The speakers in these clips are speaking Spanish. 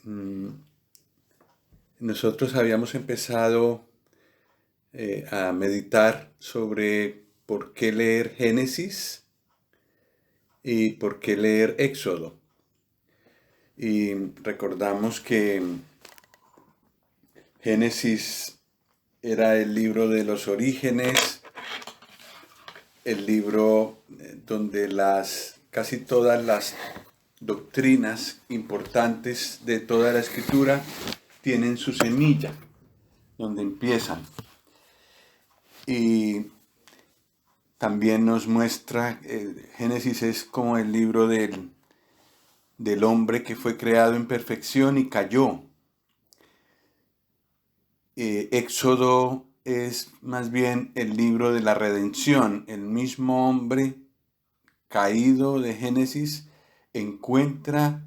Mm, Nosotros habíamos empezado a meditar sobre por qué leer Génesis y por qué leer Éxodo. Y recordamos que Génesis era el libro de los orígenes, el libro donde casi todas las doctrinas importantes de toda la escritura tienen su semilla, donde empiezan. Y también nos muestra, Génesis es como el libro del hombre que fue creado en perfección y cayó. Éxodo es más bien el libro de la redención. El mismo hombre caído de Génesis encuentra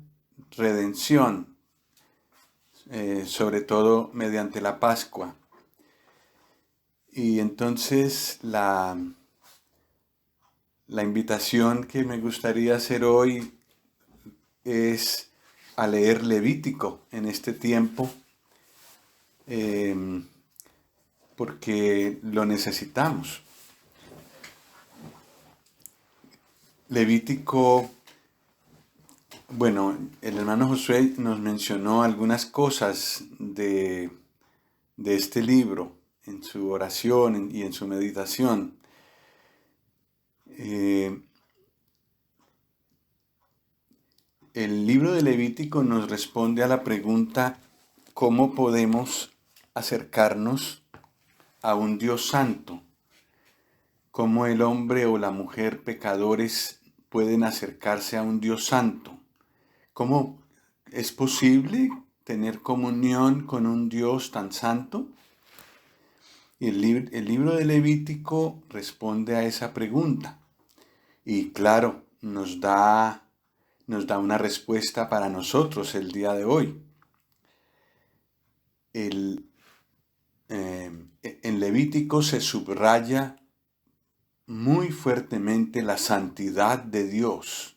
redención, sobre todo mediante la Pascua. Y entonces la invitación que me gustaría hacer hoy es a leer Levítico en este tiempo, eh, porque lo necesitamos. Levítico, bueno, el hermano Josué nos mencionó algunas cosas de este libro en su oración y en su meditación. Eh, el libro de Levítico nos responde a la pregunta: ¿cómo podemos acercarnos a un Dios santo? ¿Cómo el hombre o la mujer pecadores pueden acercarse a un Dios santo? ¿Cómo es posible tener comunión con un Dios tan santo? Y el libro de Levítico responde a esa pregunta. Y claro, nos da una respuesta para nosotros el día de hoy. En Levítico se subraya muy fuertemente la santidad de Dios.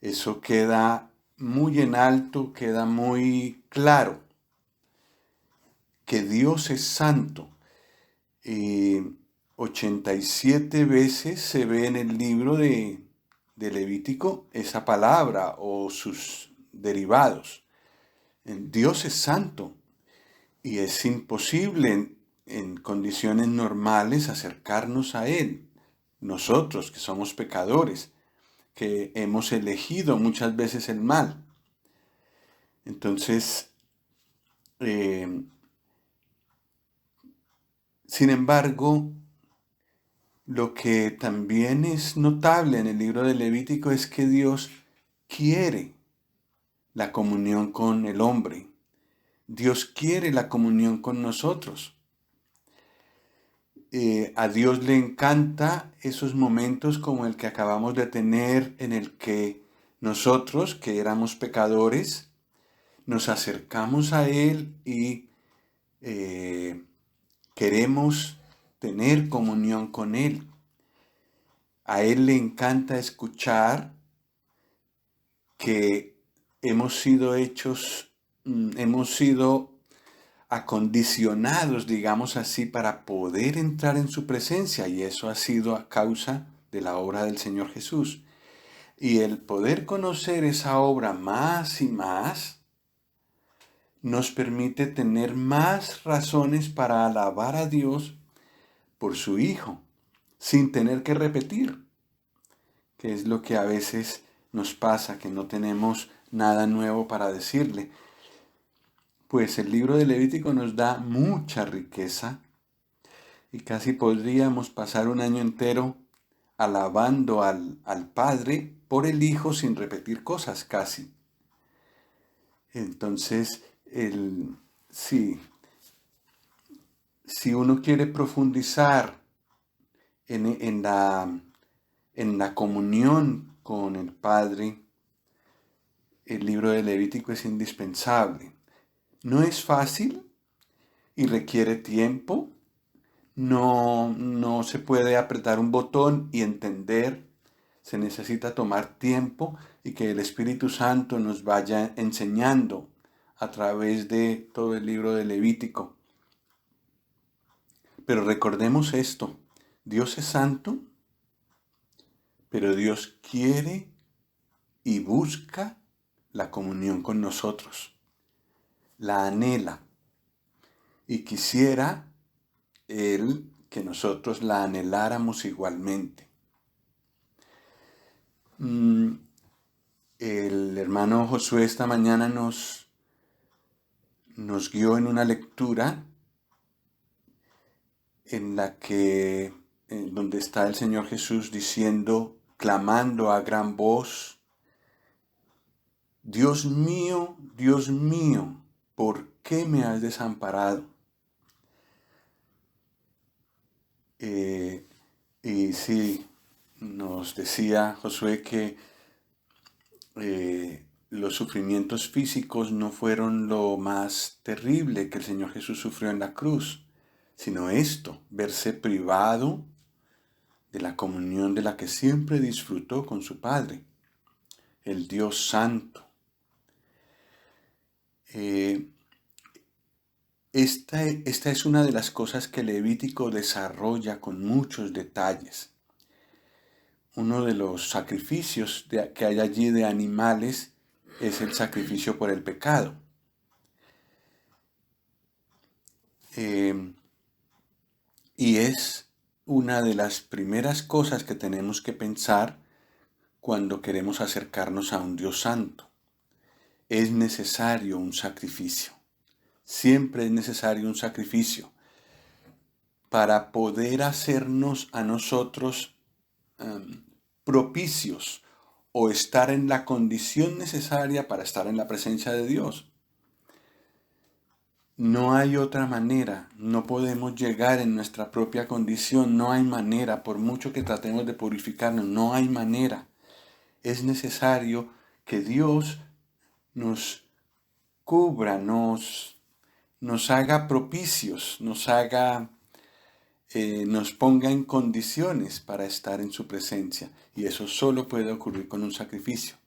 Eso queda muy en alto, queda muy claro, que Dios es santo. 87 veces se ve en el libro de Levítico esa palabra o sus derivados. Dios es santo y es imposible en condiciones normales acercarnos a Él. Nosotros que somos pecadores, que hemos elegido muchas veces el mal. Entonces, sin embargo, lo que también es notable en el libro de Levítico es que Dios quiere la comunión con el hombre. Dios quiere la comunión con nosotros. A Dios le encanta esos momentos como el que acabamos de tener, en el que nosotros, que éramos pecadores, nos acercamos a Él y queremos tener comunión con Él. A Él le encanta escuchar que hemos sido hemos sido acondicionados, digamos así, para poder entrar en su presencia, y eso ha sido a causa de la obra del Señor Jesús. Y el poder conocer esa obra más y más nos permite tener más razones para alabar a Dios por su Hijo, sin tener que repetir, que es lo que a veces nos pasa, que no tenemos nada nuevo para decirle. Pues el libro de Levítico nos da mucha riqueza y casi podríamos pasar un año entero alabando al Padre por el Hijo sin repetir cosas casi. Entonces, si, si uno quiere profundizar en la comunión con el Padre, el libro de Levítico es indispensable. No es fácil y requiere tiempo. No se puede apretar un botón y entender. Se necesita tomar tiempo y que el Espíritu Santo nos vaya enseñando a través de todo el libro de Levítico. Pero recordemos esto, Dios es santo, pero Dios quiere y busca la comunión con nosotros, la anhela y quisiera Él que nosotros la anheláramos igualmente. El hermano Josué esta mañana nos guió en una lectura en la que, donde está el Señor Jesús diciendo, clamando a gran voz, Dios mío, ¿por qué me has desamparado? Y sí, nos decía Josué que los sufrimientos físicos no fueron lo más terrible que el Señor Jesús sufrió en la cruz, sino esto, verse privado de la comunión de la que siempre disfrutó con su Padre, el Dios Santo. Esta es una de las cosas que Levítico desarrolla con muchos detalles. Uno de los sacrificios que hay allí de animales es el sacrificio por el pecado. Y es una de las primeras cosas que tenemos que pensar cuando queremos acercarnos a un Dios santo. Es necesario un sacrificio. Siempre es necesario un sacrificio para poder hacernos a nosotros propicios o estar en la condición necesaria para estar en la presencia de Dios. No hay otra manera, no podemos llegar en nuestra propia condición, no hay manera, por mucho que tratemos de purificarnos, no hay manera. Es necesario que Dios nos cubra, nos haga propicios, nos ponga en condiciones para estar en su presencia. Y eso solo puede ocurrir con un sacrificio.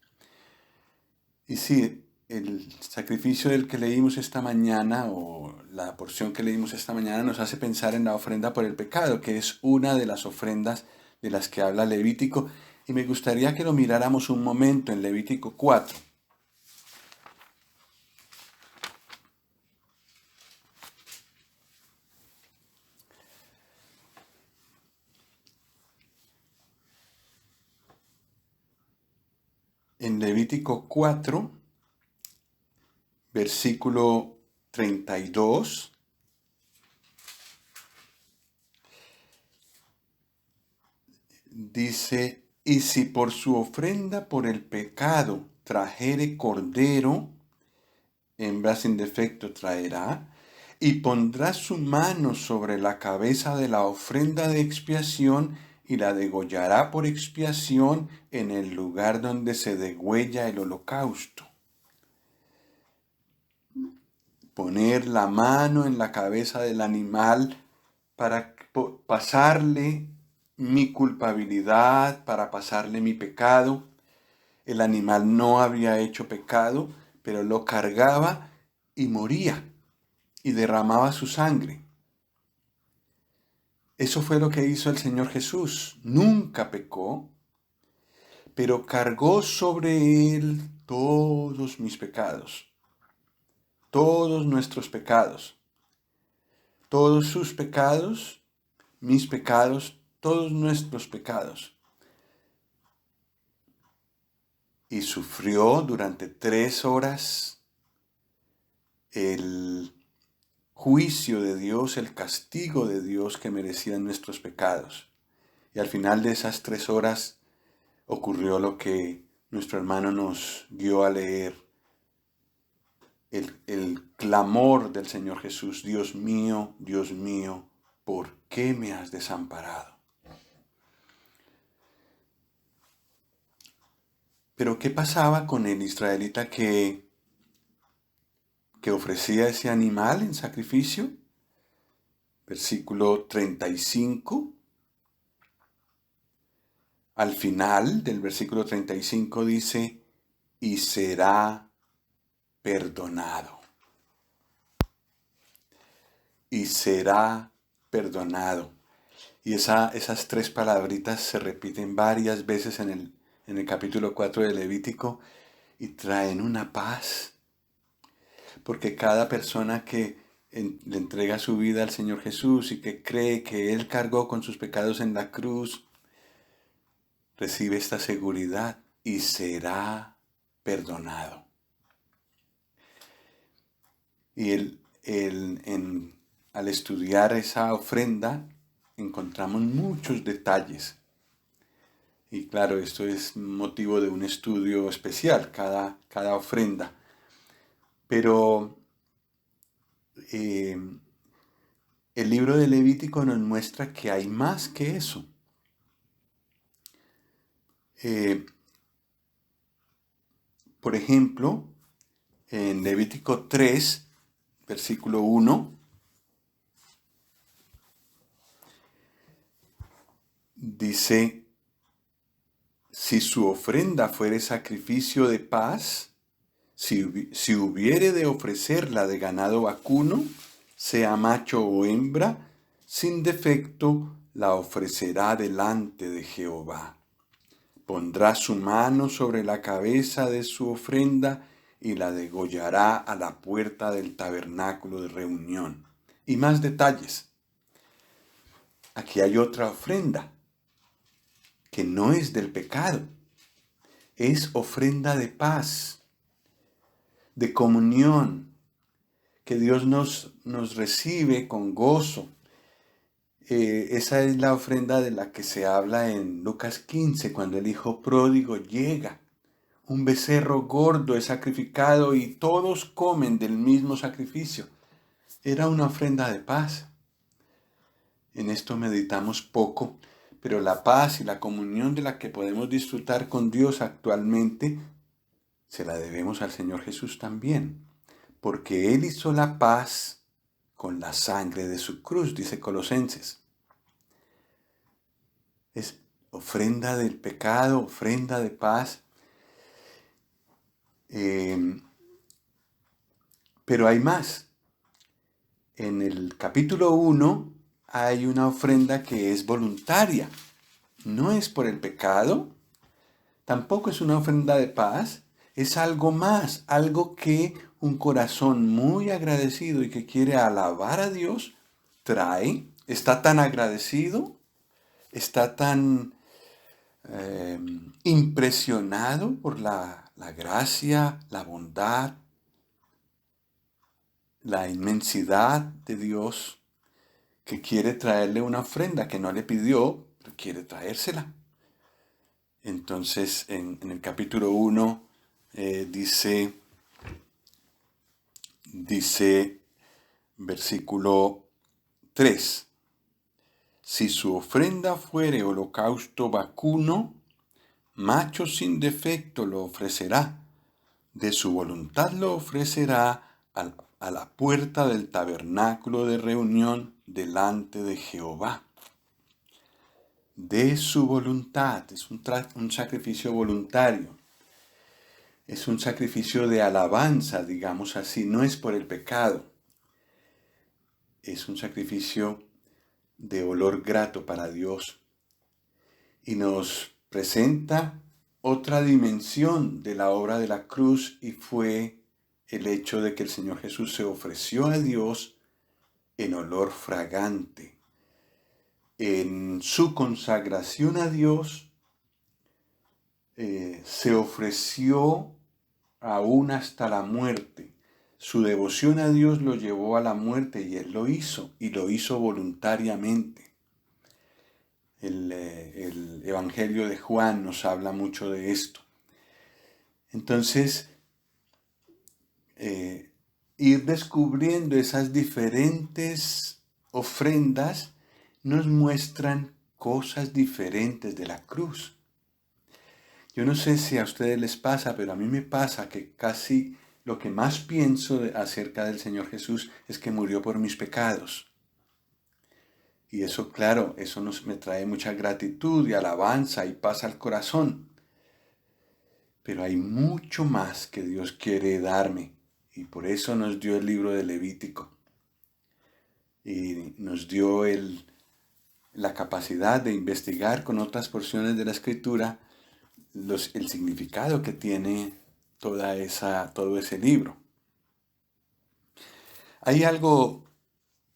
Y sí, el sacrificio del que leímos esta mañana, o la porción que leímos esta mañana, nos hace pensar en la ofrenda por el pecado, que es una de las ofrendas de las que habla Levítico. Y me gustaría que lo miráramos un momento en Levítico 4. En Levítico 4, versículo 32, dice, y si por su ofrenda por el pecado trajere cordero, hembra sin defecto traerá, y pondrá su mano sobre la cabeza de la ofrenda de expiación y la degollará por expiación en el lugar donde se degüella el holocausto. Poner la mano en la cabeza del animal para pasarle mi culpabilidad, para pasarle mi pecado. El animal no había hecho pecado, pero lo cargaba y moría y derramaba su sangre. Eso fue lo que hizo el Señor Jesús. Nunca pecó, pero cargó sobre él todos mis pecados, todos nuestros pecados, todos sus pecados, mis pecados, todos nuestros pecados. Y sufrió durante 3 horas el juicio de Dios, el castigo de Dios que merecían nuestros pecados. Y al final de esas 3 horas ocurrió lo que nuestro hermano nos dio a leer. El clamor del Señor Jesús, Dios mío, ¿por qué me has desamparado? Pero ¿qué pasaba con el israelita que ofrecía ese animal en sacrificio? Versículo 35. Al final del versículo 35 dice, y será perdonado. y será perdonado. Y esas tres palabritas se repiten varias veces en el capítulo 4 de Levítico y traen una paz. Porque cada persona que le entrega su vida al Señor Jesús y que cree que Él cargó con sus pecados en la cruz, recibe esta seguridad y será perdonado. Y al estudiar esa ofrenda encontramos muchos detalles. Y claro, esto es motivo de un estudio especial, cada ofrenda. Pero el libro de Levítico nos muestra que hay más que eso. Por ejemplo, en Levítico 3, versículo 1, dice, si su ofrenda fuere sacrificio de paz, si hubiere de ofrecerla de ganado vacuno, sea macho o hembra, sin defecto la ofrecerá delante de Jehová. Pondrá su mano sobre la cabeza de su ofrenda y la degollará a la puerta del tabernáculo de reunión. Y más detalles. Aquí hay otra ofrenda que no es del pecado. Es ofrenda de paz, de comunión, que Dios nos recibe con gozo. Esa es la ofrenda de la que se habla en Lucas 15, cuando el hijo pródigo llega. Un becerro gordo es sacrificado y todos comen del mismo sacrificio. Era una ofrenda de paz. En esto meditamos poco, pero la paz y la comunión de la que podemos disfrutar con Dios actualmente se la debemos al Señor Jesús también, porque Él hizo la paz con la sangre de su cruz, dice Colosenses. Es ofrenda del pecado, ofrenda de paz. Pero hay más. En el capítulo 1 hay una ofrenda que es voluntaria. No es por el pecado, tampoco es una ofrenda de paz, es algo más, algo que un corazón muy agradecido y que quiere alabar a Dios trae. Está tan agradecido, está tan impresionado por la gracia, la bondad, la inmensidad de Dios, que quiere traerle una ofrenda que no le pidió, pero quiere traérsela. Entonces, en el capítulo 1 dice, versículo 3, si su ofrenda fuere holocausto vacuno, macho sin defecto lo ofrecerá, de su voluntad lo ofrecerá a la puerta del tabernáculo de reunión delante de Jehová. De su voluntad, es un sacrificio voluntario, es un sacrificio de alabanza, digamos así, no es por el pecado, es un sacrificio de olor grato para Dios y nos presenta otra dimensión de la obra de la cruz y fue el hecho de que el Señor Jesús se ofreció a Dios en olor fragante. En su consagración a Dios, se ofreció aún hasta la muerte. Su devoción a Dios lo llevó a la muerte y Él lo hizo voluntariamente. El Evangelio de Juan nos habla mucho de esto. Entonces, ir descubriendo esas diferentes ofrendas nos muestran cosas diferentes de la cruz. Yo no sé si a ustedes les pasa, pero a mí me pasa que casi lo que más pienso acerca del Señor Jesús es que murió por mis pecados. Y eso, claro, eso me trae mucha gratitud y alabanza y paz al corazón. Pero hay mucho más que Dios quiere darme y por eso nos dio el libro de Levítico. y nos dio la capacidad de investigar con otras porciones de la Escritura el significado que tiene todo ese libro. Hay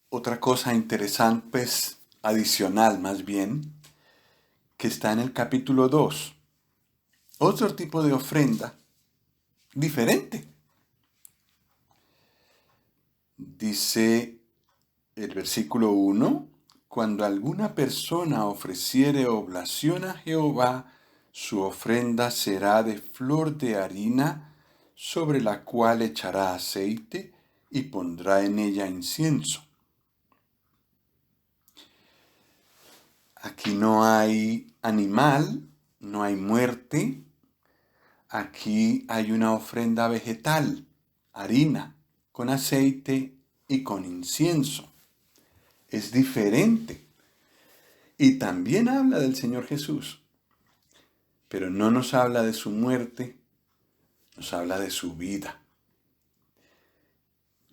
otra cosa interesante, pues adicional más bien, que está en el capítulo 2. Otro tipo de ofrenda diferente. Dice el versículo 1, cuando alguna persona ofreciere oblación a Jehová, su ofrenda será de flor de harina, sobre la cual echará aceite y pondrá en ella incienso. Aquí no hay animal, no hay muerte, aquí hay una ofrenda vegetal, harina, con aceite y con incienso. Es diferente. Y también habla del Señor Jesús, pero no nos habla de su muerte, nos habla de su vida.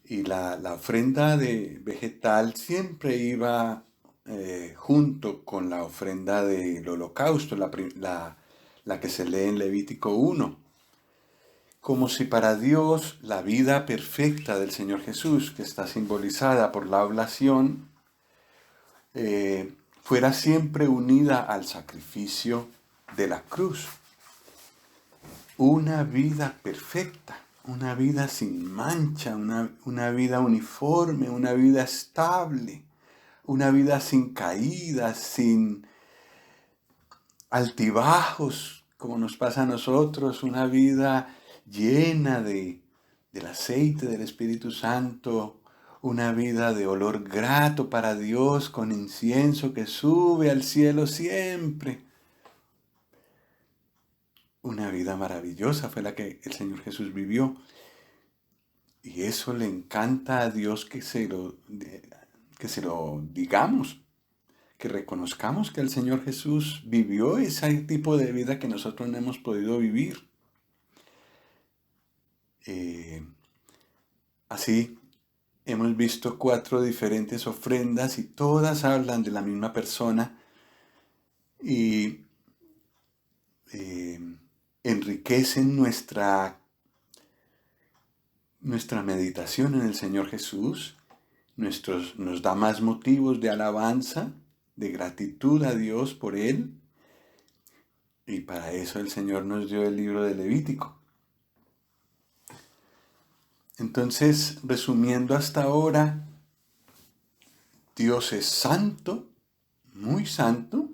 Y la ofrenda de vegetal siempre iba junto con la ofrenda del holocausto, la que se lee en Levítico 1. Como si para Dios la vida perfecta del Señor Jesús, que está simbolizada por la oblación, fuera siempre unida al sacrificio de la cruz. Una vida perfecta, una vida sin mancha, una vida uniforme, una vida estable, una vida sin caídas, sin altibajos, como nos pasa a nosotros, una vida llena del aceite del Espíritu Santo, una vida de olor grato para Dios, con incienso que sube al cielo siempre. Una vida maravillosa fue la que el Señor Jesús vivió. Y eso le encanta a Dios que se lo digamos, que reconozcamos que el Señor Jesús vivió ese tipo de vida que nosotros no hemos podido vivir. Así hemos visto 4 diferentes ofrendas y todas hablan de la misma persona y enriquecen nuestra meditación en el Señor Jesús, nos da más motivos de alabanza, de gratitud a Dios por Él, y para eso el Señor nos dio el libro de Levítico. Entonces, resumiendo hasta ahora, Dios es santo, muy santo,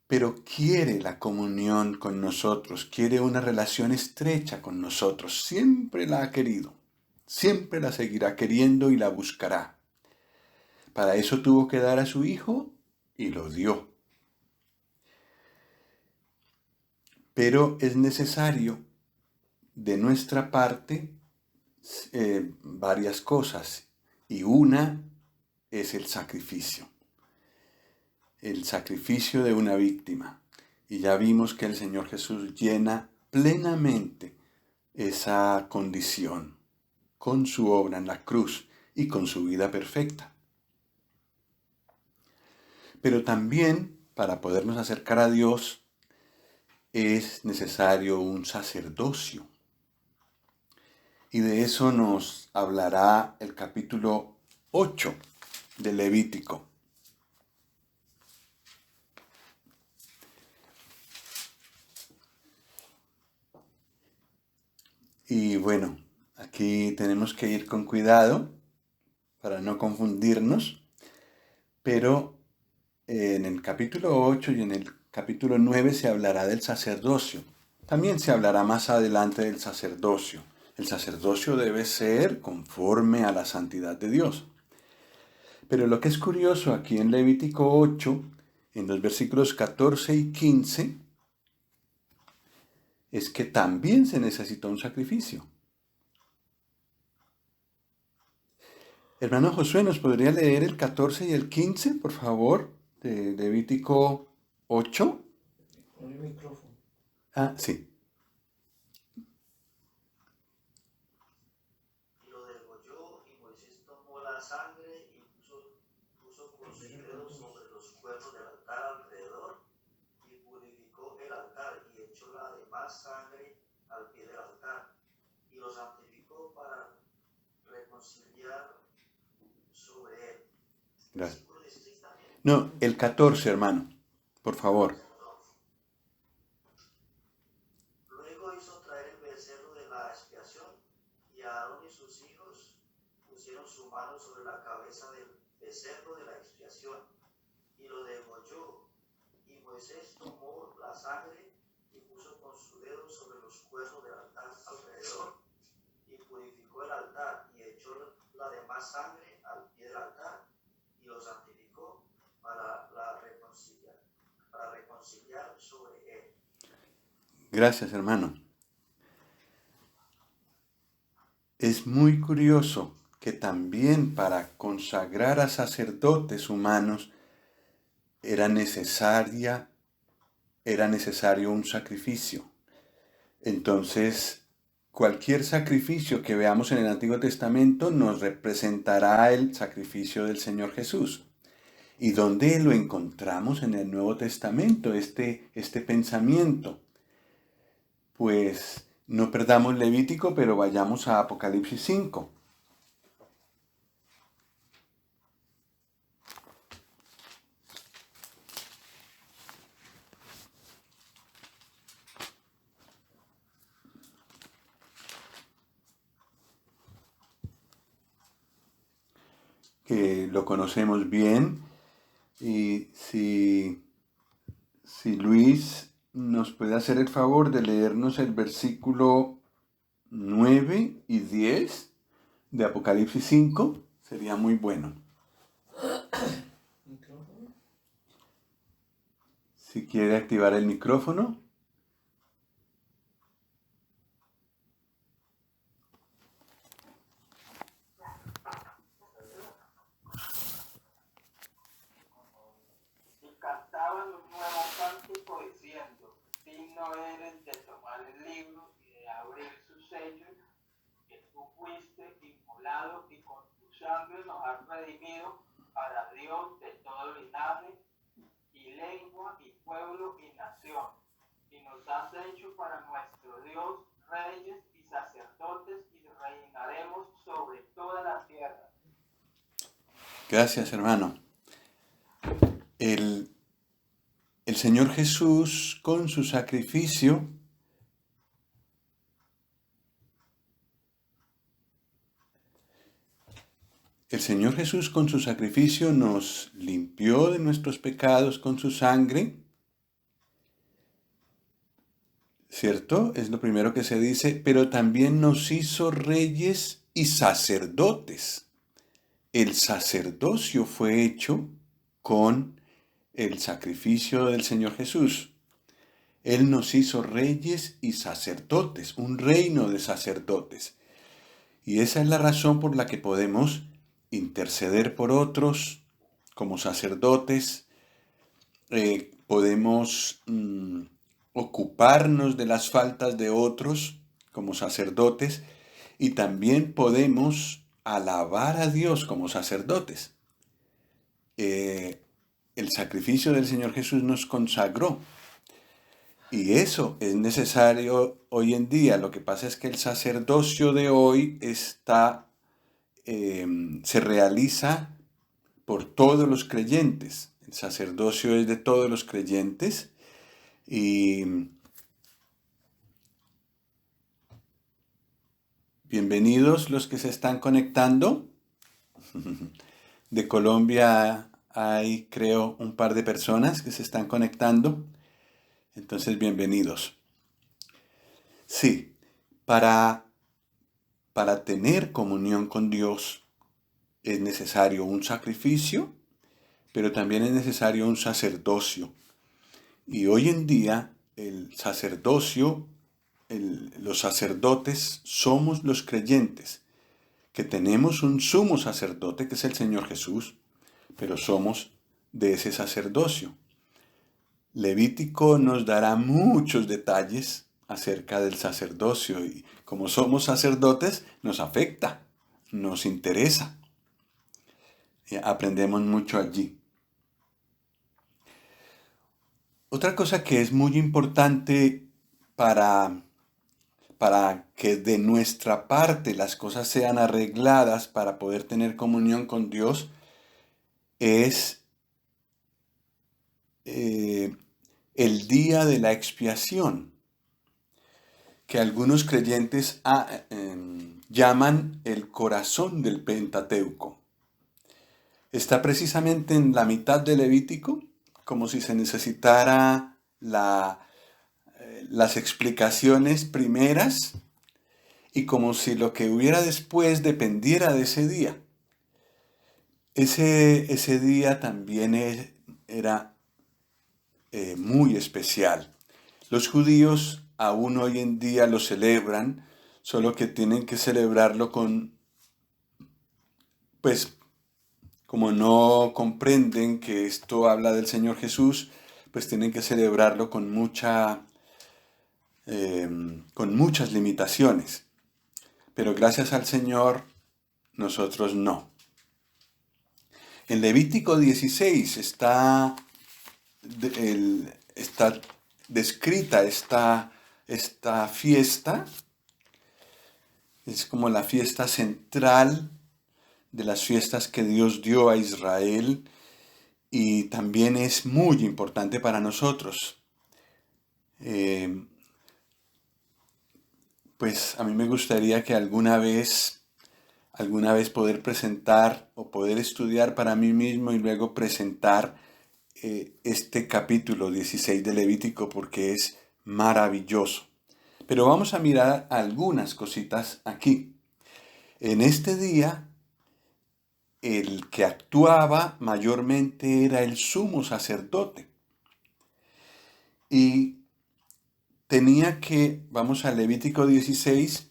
pero quiere la comunión con nosotros, quiere una relación estrecha con nosotros, siempre la ha querido, siempre la seguirá queriendo y la buscará. Para eso tuvo que dar a su Hijo y lo dio. Pero es necesario de nuestra parte varias cosas, y una es el sacrificio de una víctima. Y ya vimos que el Señor Jesús llena plenamente esa condición con su obra en la cruz y con su vida perfecta. Pero también, para podernos acercar a Dios, es necesario un sacerdocio. Y de eso nos hablará el capítulo 8 de Levítico. Y bueno, aquí tenemos que ir con cuidado para no confundirnos, pero en el capítulo 8 y en el capítulo 9 se hablará del sacerdocio. También se hablará más adelante del sacerdocio. El sacerdocio debe ser conforme a la santidad de Dios. Pero lo que es curioso aquí en Levítico 8, en los versículos 14 y 15, es que también se necesita un sacrificio. Hermano Josué, ¿nos podría leer el 14 y el 15, por favor, de Levítico 8? Con el micrófono. Ah, sí. Y lo degolló, y Moisés tomó la sangre Gracias. No, el 14, hermano. Por favor. Luego hizo traer el becerro de la expiación, y Aarón y sus hijos pusieron su mano sobre la cabeza del becerro de la expiación, y lo degolló. Y Moisés tomó la sangre y puso con su dedo sobre los cuernos del altar alrededor, y purificó el altar, y echó la demás sangre al pie del altar, y lo santificó para reconciliar sobre él. Gracias, hermano. Es muy curioso que también para consagrar a sacerdotes humanos era necesario un sacrificio. Entonces, cualquier sacrificio que veamos en el Antiguo Testamento nos representará el sacrificio del Señor Jesús. ¿Y dónde lo encontramos en el Nuevo Testamento, este pensamiento? Pues no perdamos Levítico, pero vayamos a Apocalipsis 5. Que lo conocemos bien. Y si Luis nos puede hacer el favor de leernos el versículo 9 y 10 de Apocalipsis 5, sería muy bueno. ¿Micrófono? Si quiere activar el micrófono. Y cantaban un nuevo cántico diciendo: digno eres de tomar el libro y de abrir sus sellos, que tú fuiste inmolado y con tu sangre nos has redimido para Dios de todo linaje y lengua y pueblo y nación, y nos has hecho para nuestro Dios reyes y sacerdotes, y reinaremos sobre toda la tierra. Gracias, hermano. El Señor Jesús, con su sacrificio, nos limpió de nuestros pecados con su sangre, ¿cierto? Es lo primero que se dice, pero también nos hizo reyes y sacerdotes. El sacerdocio fue hecho con el sacrificio del Señor Jesús. Él nos hizo reyes y sacerdotes, un reino de sacerdotes. Y esa es la razón por la que podemos interceder por otros como sacerdotes, podemos ocuparnos de las faltas de otros como sacerdotes, y también podemos alabar a Dios como sacerdotes. El sacrificio del Señor Jesús nos consagró, y eso es necesario hoy en día. Lo que pasa es que el sacerdocio de hoy se realiza por todos los creyentes. El sacerdocio es de todos los creyentes, y bienvenidos los que se están conectando. De Colombia hay, creo, un par de personas que se están conectando. Entonces, bienvenidos. Sí, para tener comunión con Dios es necesario un sacrificio, pero también es necesario un sacerdocio. Y hoy en día el sacerdocio, los sacerdotes somos los creyentes, que tenemos un sumo sacerdote que es el Señor Jesús, pero somos de ese sacerdocio. Levítico nos dará muchos detalles acerca del sacerdocio, y como somos sacerdotes nos afecta, nos interesa. Aprendemos mucho allí. Otra cosa que es muy importante para que de nuestra parte las cosas sean arregladas para poder tener comunión con Dios, es el día de la expiación, que algunos creyentes llaman el corazón del Pentateuco. Está precisamente en la mitad de Levítico, como si se necesitara las explicaciones primeras y como si lo que hubiera después dependiera de ese día. Ese día también era muy especial. Los judíos aún hoy en día lo celebran, solo que tienen que celebrarlo pues, como no comprenden que esto habla del Señor Jesús, pues tienen que celebrarlo con muchas limitaciones. Pero gracias al Señor, nosotros no. En Levítico 16 está descrita esta fiesta. Es como la fiesta central de las fiestas que Dios dio a Israel y también es muy importante para nosotros. Pues a mí me gustaría que alguna vez poder presentar o poder estudiar para mí mismo y luego presentar este capítulo 16 de Levítico porque es maravilloso. Pero vamos a mirar algunas cositas aquí. En este día, el que actuaba mayormente era el sumo sacerdote. Y tenía que, vamos a Levítico 16,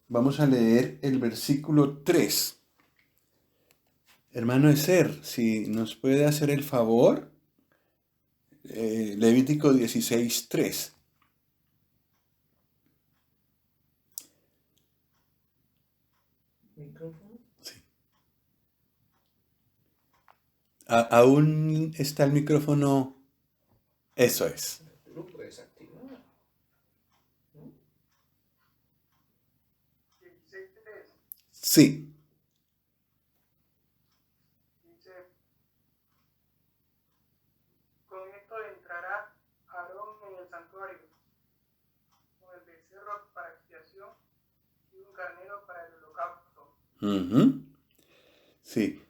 vamos a leer el versículo 3. Hermano Ezer, si nos puede hacer el favor, Levítico 16, 3. ¿Micrófono? Sí. ¿Aún está el micrófono? Eso es. Tú lo puedes activar, ¿no? 16:3 Sí. dice: con esto entrará Aarón en el santuario, con el becerro para expiación y un carnero para el holocausto. Ujú. Sí.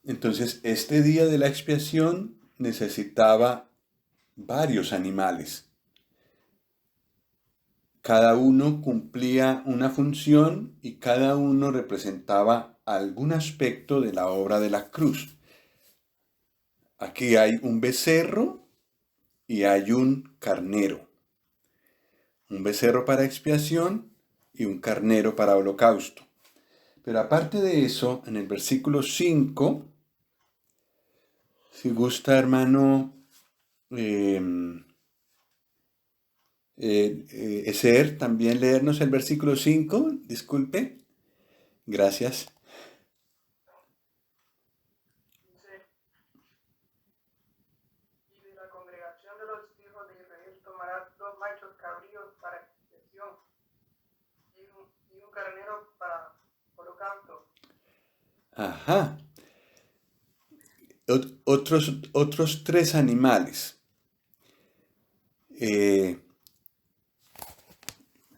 Entonces, este día de la expiación necesitaba varios animales. Cada uno cumplía una función y cada uno representaba algún aspecto de la obra de la cruz. Aquí hay un becerro y hay un carnero. Un becerro para expiación y un carnero para holocausto. Pero aparte de eso, en el versículo 5, si gusta, hermano Ezer, también leernos el versículo 5, disculpe. Gracias. Dice: y de la congregación de los hijos de Israel tomará 2 machos cabríos para expiación y un carnero para holocausto. Ajá. Otros 3 animales.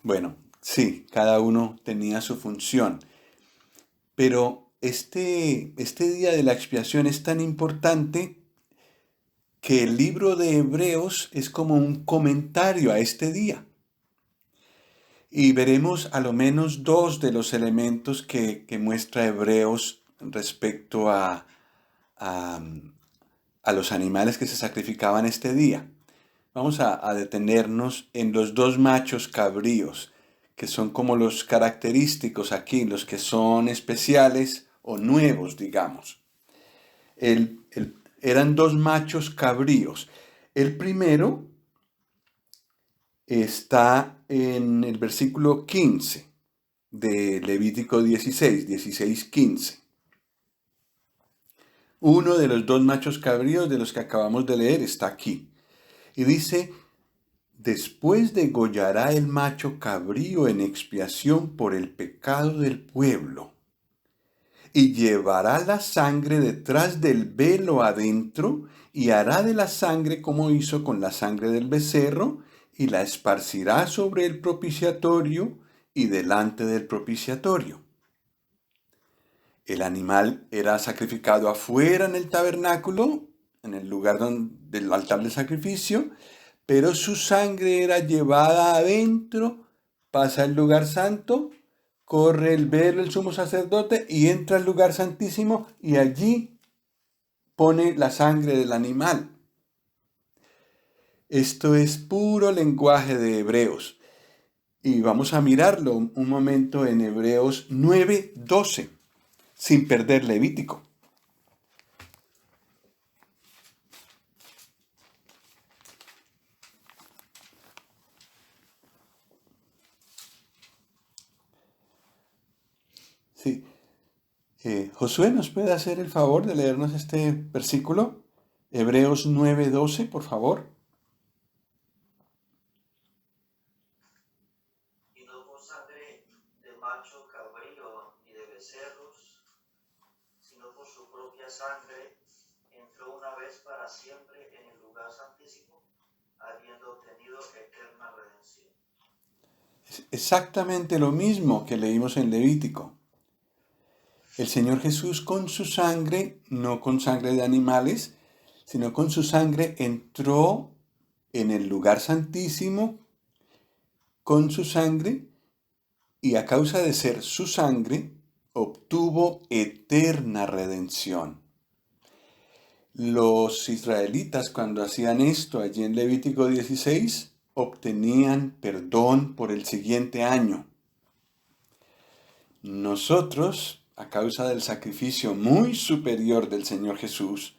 Bueno, sí, cada uno tenía su función. Pero este día de la expiación es tan importante que el libro de Hebreos es como un comentario a este día. Y veremos a lo menos 2 de los elementos que muestra Hebreos respecto a los animales que se sacrificaban este día. Vamos a detenernos en los 2 machos cabríos, que son como los característicos aquí, los que son especiales o nuevos, digamos. Eran 2 machos cabríos. El primero está en el versículo 15 de Levítico 16, 15. Uno de los 2 machos cabríos de los que acabamos de leer está aquí. Y dice: después degollará el macho cabrío en expiación por el pecado del pueblo. y llevará la sangre detrás del velo adentro, y hará de la sangre como hizo con la sangre del becerro, y la esparcirá sobre el propiciatorio y delante del propiciatorio. El animal era sacrificado afuera en el tabernáculo, en el lugar del altar de sacrificio, pero su sangre era llevada adentro, pasa al lugar santo, corre el velo el sumo sacerdote y entra al lugar santísimo y allí pone la sangre del animal. Esto es puro lenguaje de Hebreos. Y vamos a mirarlo un momento en Hebreos 9:12, sin perder Levítico. Sí. Josué, ¿nos puede hacer el favor de leernos este versículo? Hebreos 9:12, por favor. Y no con sangre de macho cabrío ni de becerros, sino por su propia sangre, entró una vez para siempre en el lugar santísimo, habiendo obtenido eterna redención. Es exactamente lo mismo que leímos en Levítico. El Señor Jesús con su sangre, no con sangre de animales, sino con su sangre entró en el lugar santísimo con su sangre y a causa de ser su sangre obtuvo eterna redención. Los israelitas cuando hacían esto allí en Levítico 16 obtenían perdón por el siguiente año. Nosotros, a causa del sacrificio muy superior del Señor Jesús,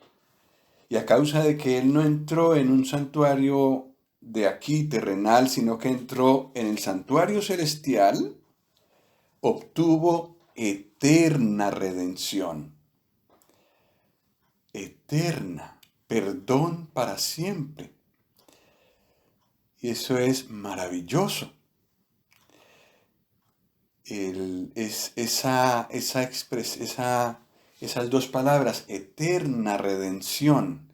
y a causa de que Él no entró en un santuario de aquí terrenal, sino que entró en el santuario celestial, obtuvo eterna redención. Eterna, perdón para siempre. Y eso es maravilloso. Esas dos palabras, eterna redención,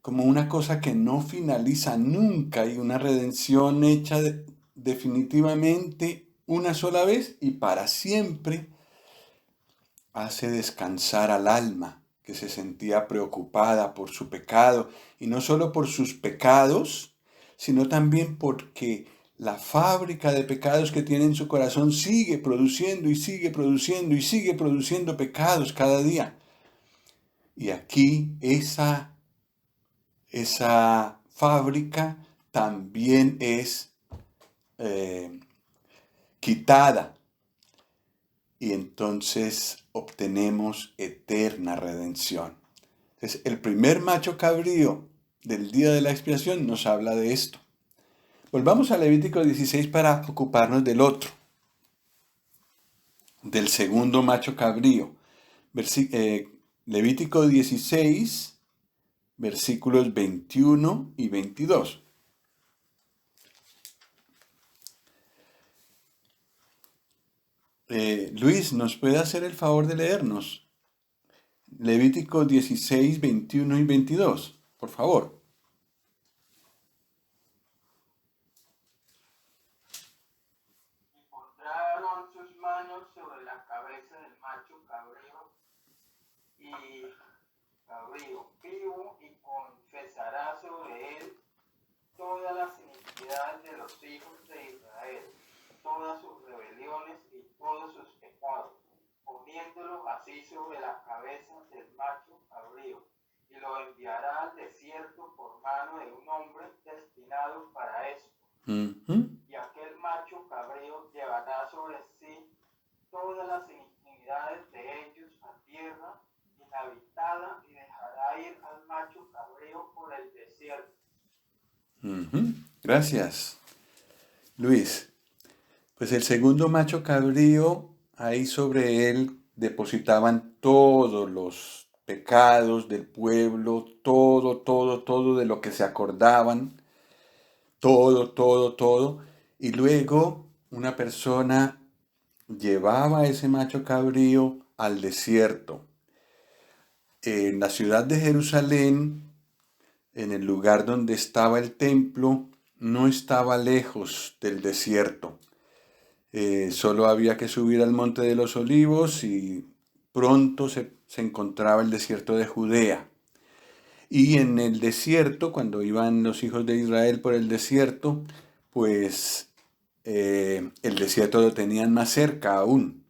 como una cosa que no finaliza nunca y una redención hecha definitivamente una sola vez y para siempre, hace descansar al alma que se sentía preocupada por su pecado, y no solo por sus pecados, sino también porque la fábrica de pecados que tiene en su corazón sigue produciendo y sigue produciendo y sigue produciendo pecados cada día. Y aquí esa fábrica también es quitada. Y entonces obtenemos eterna redención. Entonces, el primer macho cabrío del día de la expiación nos habla de esto. Volvamos a Levítico 16 para ocuparnos del otro, del segundo macho cabrío. Levítico 16, versículos 21 y 22. Luis, ¿nos puede hacer el favor de leernos? Levítico 16, 21 y 22, por favor. Y pondrán sus manos sobre la cabeza del macho cabrío vivo y confesará sobre él todas las iniquidades de los hijos de Israel, todas sus rebeliones y todos sus pecados, poniéndolo así sobre la cabeza del macho cabrío, y lo enviará al desierto por mano de un hombre destinado para esto. Y aquel macho cabrío llevará sobre sí todas las iniquidades de ellos a tierra inhabitada y dejará ir al macho cabrío por el desierto. Gracias, Luis. Pues el segundo macho cabrío, ahí sobre él depositaban todos los pecados del pueblo, todo de lo que se acordaban, todo. Y luego una persona llevaba ese macho cabrío al desierto. En la ciudad de Jerusalén, en el lugar donde estaba el templo, no estaba lejos del desierto. Solo había que subir al Monte de los Olivos y pronto se encontraba el desierto de Judea. Y en el desierto, cuando iban los hijos de Israel por el desierto, pues el desierto lo tenían más cerca aún.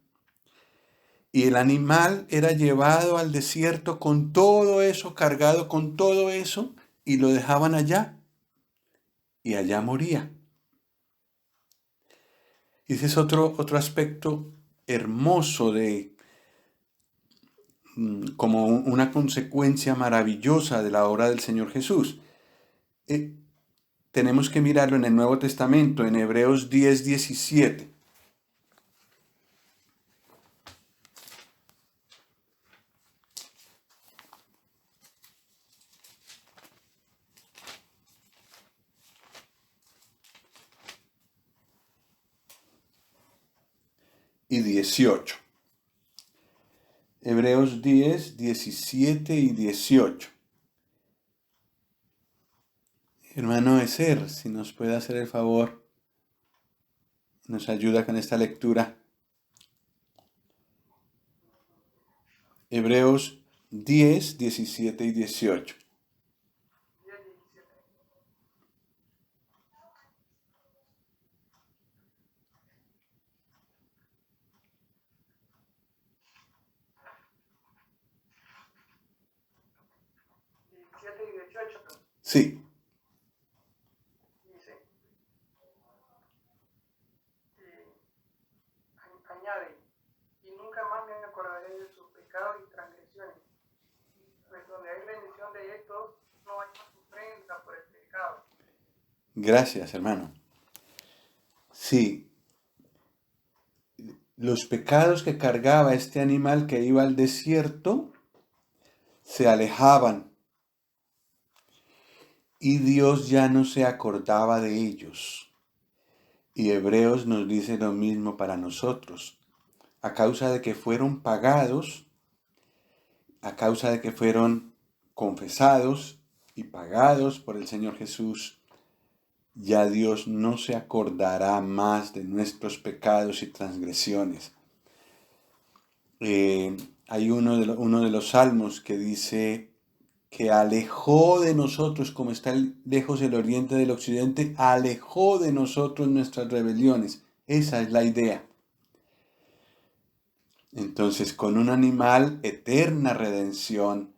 Y el animal era llevado al desierto con todo eso, cargado con todo eso, y lo dejaban allá. Y allá moría. Y ese es otro aspecto hermoso de como una consecuencia maravillosa de la obra del Señor Jesús. Tenemos que mirarlo en el Nuevo Testamento, en Hebreos 10:17. Y 18. Hebreos 10, 17 y 18. Hermano Ezer, si nos puede hacer el favor, nos ayuda con esta lectura. Hebreos 10, 17 y 18. Sí. Dice, añade, y nunca más me acordaré de sus pecados y transgresiones, pues donde hay remisión de estos, no hay más ofrenda por el pecado. Gracias, hermano. Sí, los pecados que cargaba este animal que iba al desierto se alejaban y Dios ya no se acordaba de ellos. Y Hebreos nos dice lo mismo para nosotros. A causa de que fueron pagados, a causa de que fueron confesados y pagados por el Señor Jesús, ya Dios no se acordará más de nuestros pecados y transgresiones. Hay uno de los salmos que dice que alejó de nosotros, como está lejos el oriente del occidente, alejó de nosotros nuestras rebeliones. Esa es la idea. Entonces, con un animal, eterna redención,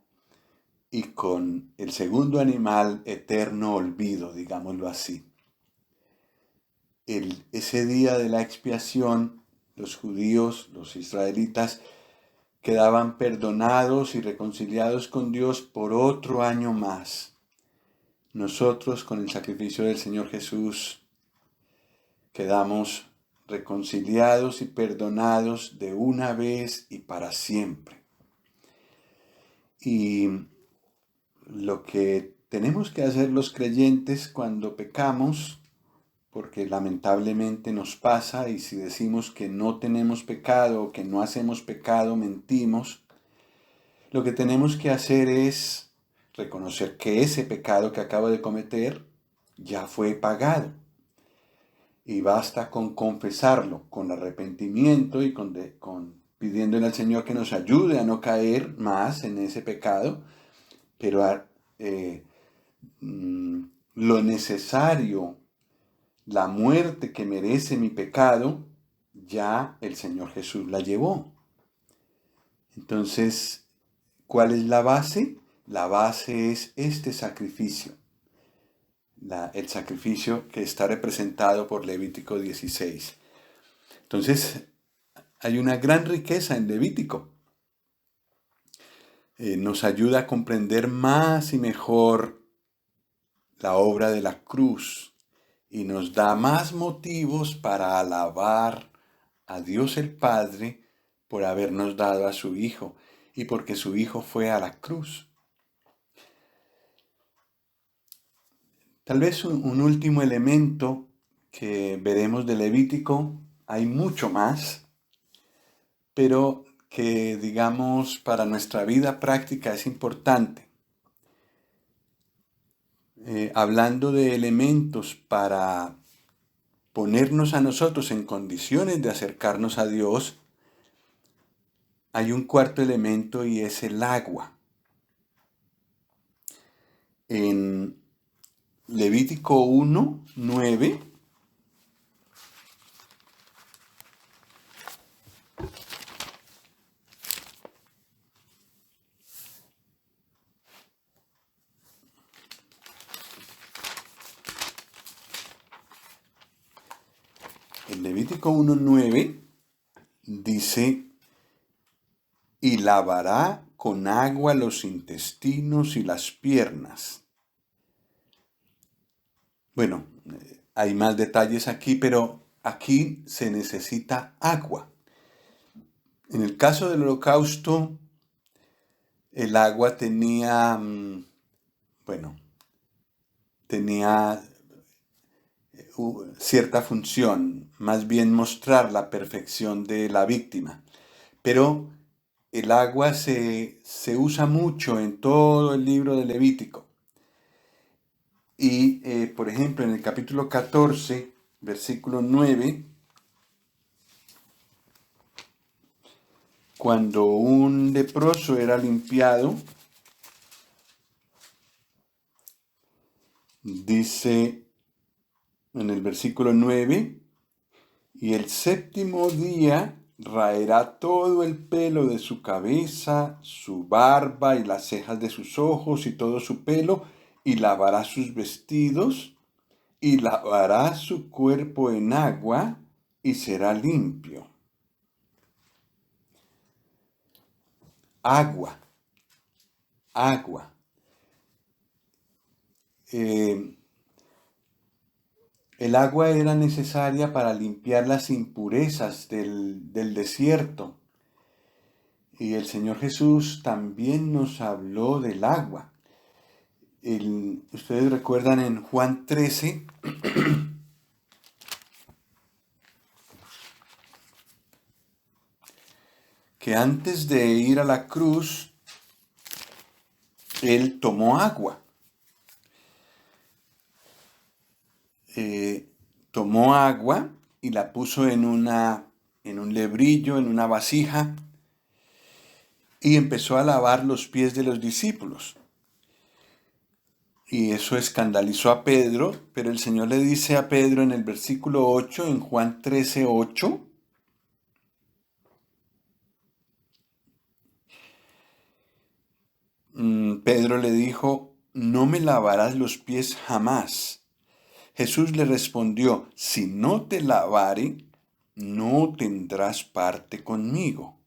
y con el segundo animal, eterno olvido, digámoslo así. Ese día de la expiación, los judíos, los israelitas, quedaban perdonados y reconciliados con Dios por otro año más. Nosotros, con el sacrificio del Señor Jesús, quedamos reconciliados y perdonados de una vez y para siempre. Y lo que tenemos que hacer los creyentes cuando pecamos, porque lamentablemente nos pasa, y si decimos que no tenemos pecado o que no hacemos pecado, mentimos. Lo que tenemos que hacer es reconocer que ese pecado que acabo de cometer ya fue pagado. Y basta con confesarlo, con arrepentimiento y con pidiéndole al Señor que nos ayude a no caer más en ese pecado, pero lo necesario, la muerte que merece mi pecado, ya el Señor Jesús la llevó. Entonces, ¿cuál es la base? La base es este sacrificio. El sacrificio que está representado por Levítico 16. Entonces, hay una gran riqueza en Levítico. Nos ayuda a comprender más y mejor la obra de la cruz y nos da más motivos para alabar a Dios el Padre por habernos dado a su Hijo y porque su Hijo fue a la cruz. Tal vez un último elemento que veremos de Levítico, hay mucho más, pero que, digamos, para nuestra vida práctica es importante. Hablando de elementos para ponernos a nosotros en condiciones de acercarnos a Dios, hay un cuarto elemento y es el agua. En Levítico 1:9 en Levítico 1:9 dice: y lavará con agua los intestinos y las piernas. Bueno, hay más detalles aquí, pero aquí se necesita agua. En el caso del holocausto, el agua tenía, tenía cierta función, más bien mostrar la perfección de la víctima. Pero el agua se usa mucho en todo el libro de Levítico. Y, por ejemplo, en el capítulo 14, versículo 9, cuando un leproso era limpiado, dice en el versículo 9, y el séptimo día raerá todo el pelo de su cabeza, su barba y las cejas de sus ojos y todo su pelo, y lavará sus vestidos, y lavará su cuerpo en agua, y será limpio. Agua. El agua era necesaria para limpiar las impurezas del desierto. Y el Señor Jesús también nos habló del agua. Ustedes recuerdan en Juan 13, que antes de ir a la cruz, Él tomó agua. Tomó agua y la puso en un lebrillo, en una vasija, y empezó a lavar los pies de los discípulos. Y eso escandalizó a Pedro, pero el Señor le dice a Pedro en el versículo 8, en Juan 13:8, Pedro le dijo: no me lavarás los pies jamás. Jesús le respondió: si no te lavare, no tendrás parte conmigo.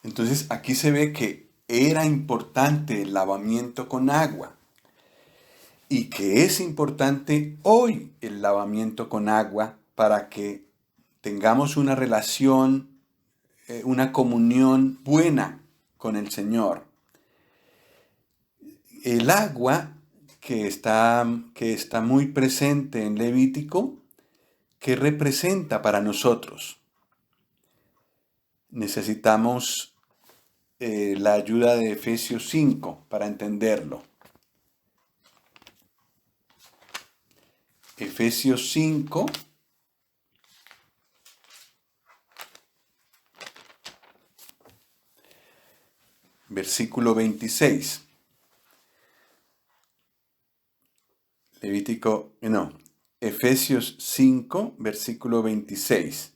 Entonces aquí se ve que era importante el lavamiento con agua y que es importante hoy el lavamiento con agua para que tengamos una relación, una comunión buena con el Señor. El agua que está muy presente en Levítico, ¿qué representa para nosotros? Necesitamos la ayuda de Efesios 5 para entenderlo. Efesios 5, versículo 26. Efesios 5, versículo 26.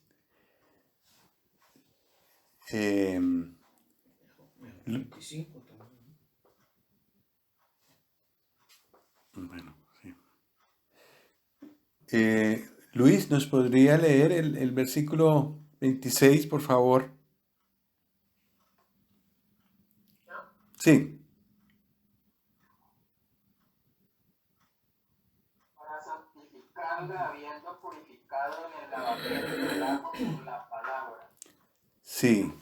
El 25 también. Bueno, sí. Luis, ¿nos podría leer el versículo 26, por favor? Sí. Para santificarla, habiendo purificado en el lavamiento del agua por la palabra. Sí.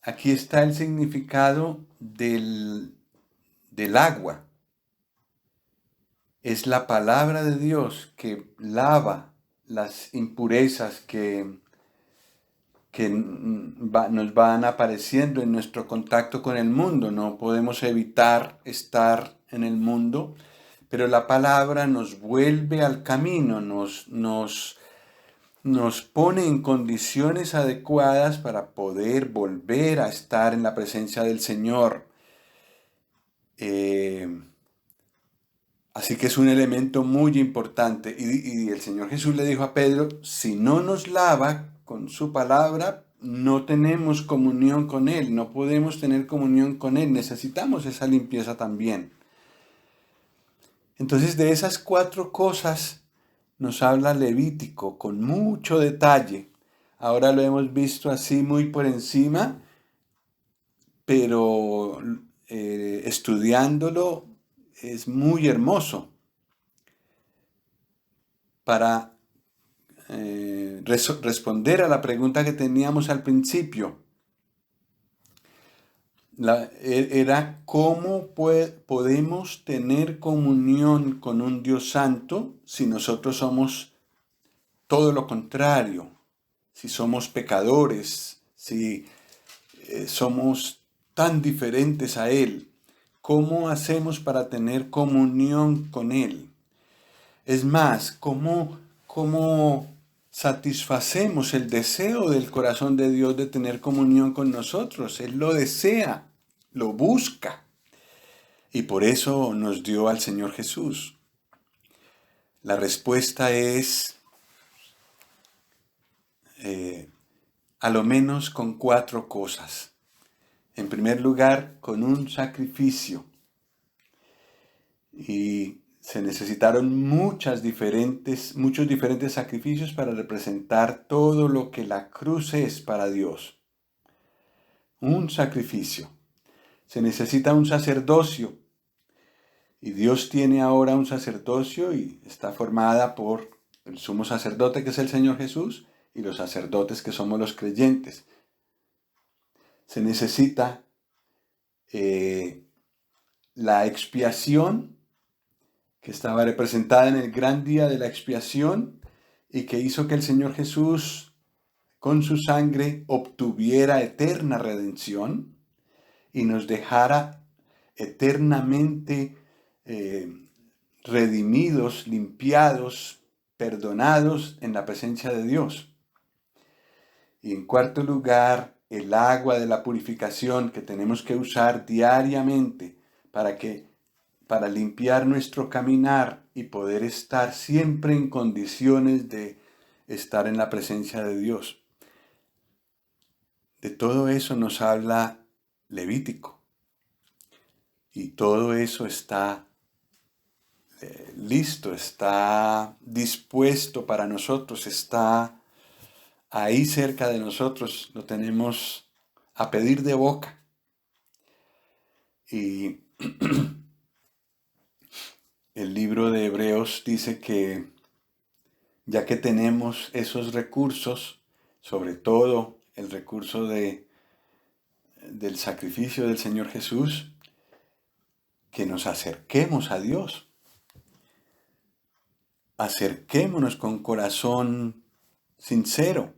Aquí está el significado del agua. Es la palabra de Dios que lava las impurezas que nos van apareciendo en nuestro contacto con el mundo. No podemos evitar estar en el mundo, pero la palabra nos vuelve al camino, nos pone en condiciones adecuadas para poder volver a estar en la presencia del Señor. Así que es un elemento muy importante. Y el Señor Jesús le dijo a Pedro, si no nos lava con su palabra, no tenemos comunión con Él, no podemos tener comunión con Él, necesitamos esa limpieza también. Entonces de esas 4 cosas nos habla Levítico con mucho detalle. Ahora lo hemos visto así muy por encima, pero estudiándolo es muy hermoso para responder a la pregunta que teníamos al principio. Era cómo podemos tener comunión con un Dios santo si nosotros somos todo lo contrario, si somos pecadores, si somos tan diferentes a Él. ¿Cómo hacemos para tener comunión con Él? Es más, ¿cómo satisfacemos el deseo del corazón de Dios de tener comunión con nosotros? Él lo desea, lo busca. Y por eso nos dio al Señor Jesús. La respuesta es, a lo menos con 4 cosas. En primer lugar, con un sacrificio. Y se necesitaron muchos diferentes sacrificios para representar todo lo que la cruz es para Dios. Un sacrificio. Se necesita un sacerdocio. Y Dios tiene ahora un sacerdocio y está formada por el sumo sacerdote que es el Señor Jesús y los sacerdotes que somos los creyentes. Se necesita la expiación que estaba representada en el gran día de la expiación y que hizo que el Señor Jesús con su sangre obtuviera eterna redención y nos dejara eternamente redimidos, limpiados, perdonados en la presencia de Dios. Y en cuarto lugar, el agua de la purificación que tenemos que usar diariamente para limpiar nuestro caminar y poder estar siempre en condiciones de estar en la presencia de Dios. De todo eso nos habla Levítico. Y todo eso está listo, está dispuesto para nosotros, está ahí cerca de nosotros, lo tenemos a pedir de boca. Y el libro de Hebreos dice que ya que tenemos esos recursos, sobre todo el recurso del sacrificio del Señor Jesús, que nos acerquemos a Dios. Acerquémonos con corazón sincero.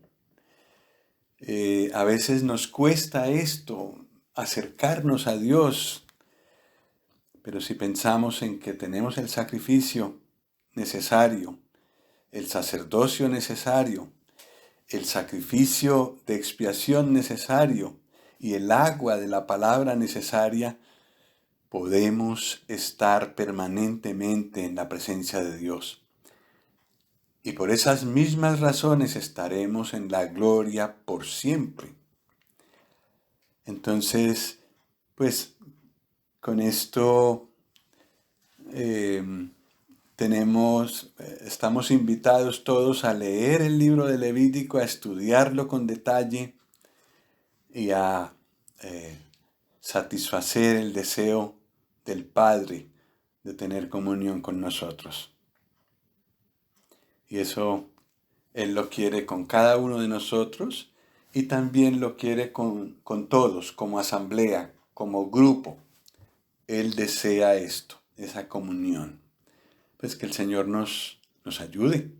A veces nos cuesta esto, acercarnos a Dios, pero si pensamos en que tenemos el sacrificio necesario, el sacerdocio necesario, el sacrificio de expiación necesario y el agua de la palabra necesaria, podemos estar permanentemente en la presencia de Dios. Y por esas mismas razones estaremos en la gloria por siempre. Entonces, pues con esto estamos invitados todos a leer el libro de Levítico, a estudiarlo con detalle y a satisfacer el deseo del Padre de tener comunión con nosotros. Y eso Él lo quiere con cada uno de nosotros y también lo quiere con todos, como asamblea, como grupo. Él desea esto, esa comunión. Pues que el Señor nos ayude.